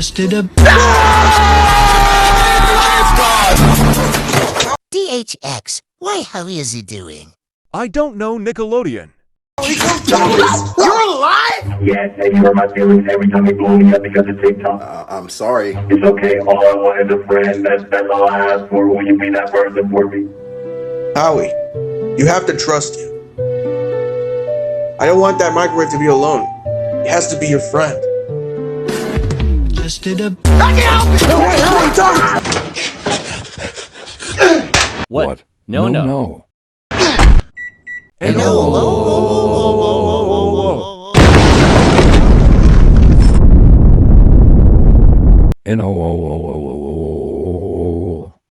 Just did a DHX, why, how is he doing? I don't know Nickelodeon. You're alive? Yeah, and you hurt my feelings every time you blow me up because of TikTok. I'm sorry. It's okay, all I want is a friend. That's all I ask for. Will you be that person for me? Howie, you have to trust you. I don't want that microwave to be alone. It has to be your friend. just did a What? No. No. And whoa, whoa, And